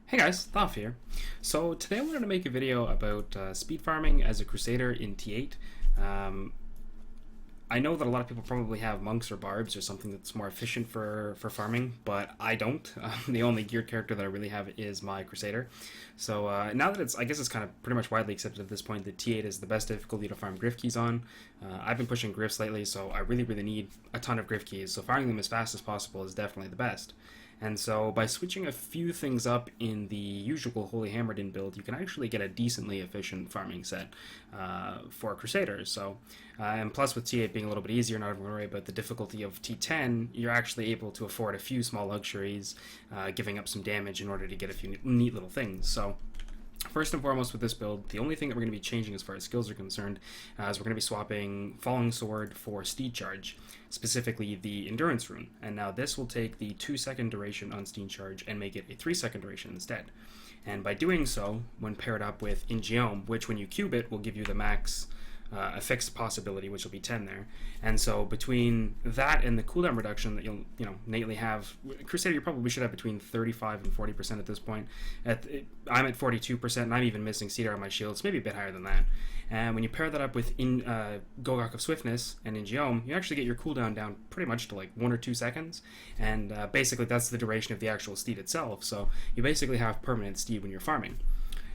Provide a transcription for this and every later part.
Hey guys, Thoth here. So today I wanted to make a video about speed farming as a crusader in T8. Um, I know that a lot of people probably have monks or barbs or something that's more efficient for farming, but I don't. The only geared character that I really have is my crusader. So now that I guess it's kind of pretty much widely accepted at this point that T8 is the best difficulty to farm Grift keys on. I've been pushing Grifts lately, so I really need a ton of Grift keys, so farming them as fast as possible is definitely the best. And so by switching a few things up in the usual Holy Hammerdin build, you can actually get a decently efficient farming set for Crusaders. So, and plus with T8 being a little bit easier, not having to worry about the difficulty of T10, you're actually able to afford a few small luxuries, giving up some damage in order to get a few neat little things. So first and foremost with this build, the only thing that we're going to be changing as far as skills are concerned is we're going to be swapping Falling Sword for Steed Charge, specifically the Endurance rune. And now this will take the 2-second duration on Steed Charge and make it a 3-second duration instead. And by doing so, when paired up with Ingeom, which when you cube it will give you the max a fixed possibility, which will be 10 there. And so between that and the cooldown reduction that you'll innately have, Crusader you probably should have between 35 and 40% at this point. I'm at 42%, and I'm even missing Cedar on my shields, maybe a bit higher than that. And when you pair that up with Gogok of Swiftness and Ingeom, you actually get your cooldown down pretty much to like 1 or 2 seconds. And basically that's the duration of the actual steed itself. So you basically have permanent steed when you're farming.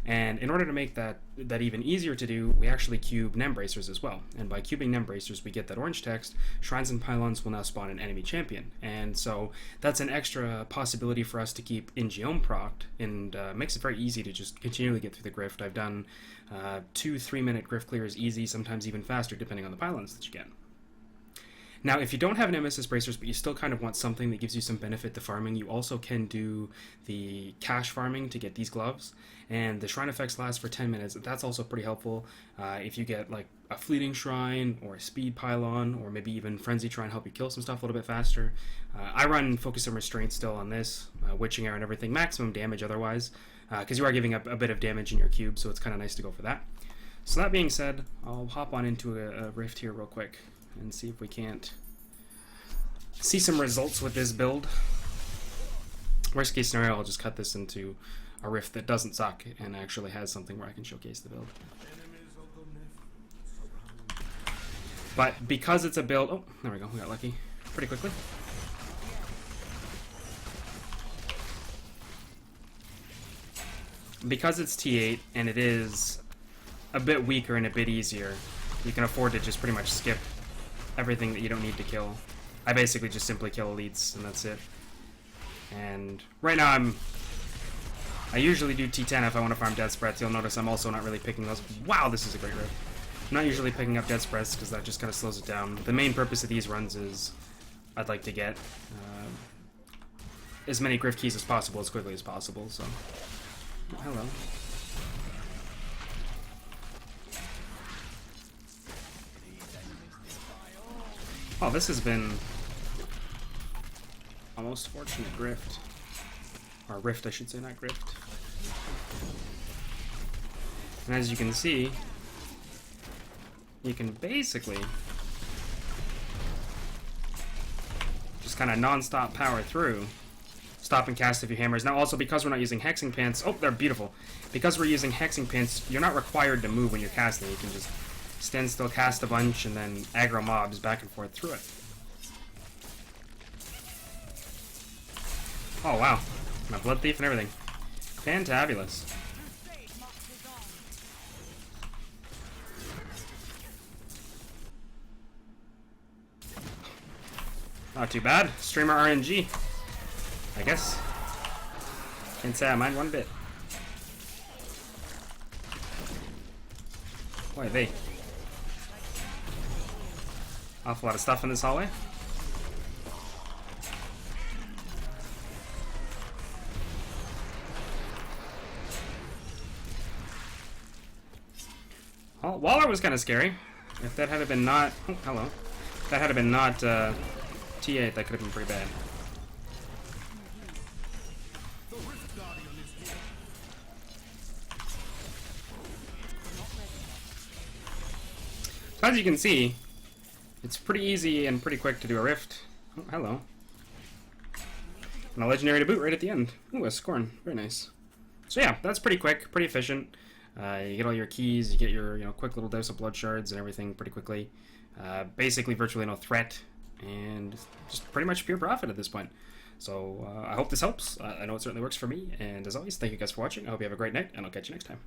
And in order to make that even easier to do, we actually cube Nem Bracers as well. And by cubing Nem Bracers, we get that orange text, Shrines and Pylons will now spawn an enemy champion. And so that's an extra possibility for us to keep Ingeom procced, and makes it very easy to just continually get through the Grift. I've done 2-3 minute Grift clears easy, sometimes even faster, depending on the Pylons that you get. Now, if you don't have Nemesis Bracers, but you still kind of want something that gives you some benefit to farming, you also can do the cash farming to get these gloves. And the shrine effects last for 10 minutes. That's also pretty helpful. If you get like a fleeting shrine or a speed pylon, or maybe even frenzy try and help you kill some stuff a little bit faster. I run Focus and Restraint still on this, Witching Arrow and everything, maximum damage otherwise, because you are giving up a bit of damage in your cube, so it's kind of nice to go for that. So that being said, I'll hop on into a rift here real quick and see if we can't see some results with this build. Worst case scenario, I'll just cut this into a rift that doesn't suck and actually has something where I can showcase the build. But because it's a build... Oh, there we go, we got lucky pretty quickly. Because it's T8 and it is a bit weaker and a bit easier, you can afford to just pretty much skip everything that you don't need to kill. I basically just simply kill elites and that's it. And right now I usually do T10 if I want to farm Death's Breath. You'll notice I'm also not really picking those. Wow, this is a great rift. I'm not usually picking up Death's Breath because that just kind of slows it down. The main purpose of these runs is I'd like to get as many Grift keys as possible as quickly as possible. So, hello. Oh, this has been a most fortunate Grift. Or Rift, I should say, not Grift. And as you can see, you can basically just kind of non-stop power through. Stop and cast a few hammers. Now also, because we're not using Hexing Pants... Oh, they're beautiful. Because we're using Hexing Pants, you're not required to move when you're casting. You can just stand still, cast a bunch, and then aggro mobs back and forth through it. Oh, wow. My Blood Thief and everything. Fantabulous. Not too bad. Streamer RNG, I guess. Can't say I mind one bit. Boy, they... Awful lot of stuff in this hallway. Oh, Waller was kind of scary. If that had been not... Oh, hello. If that had been not T8, that could have been pretty bad. So as you can see, it's pretty easy and pretty quick to do a rift. Oh, hello. And a legendary to boot right at the end. Ooh, a Scorn. Very nice. So yeah, that's pretty quick, pretty efficient. You get all your keys, you get your quick little dose of blood shards and everything pretty quickly. Basically, virtually no threat, and just pretty much pure profit at this point. So I hope this helps. I know it certainly works for me. And as always, thank you guys for watching. I hope you have a great night, and I'll catch you next time.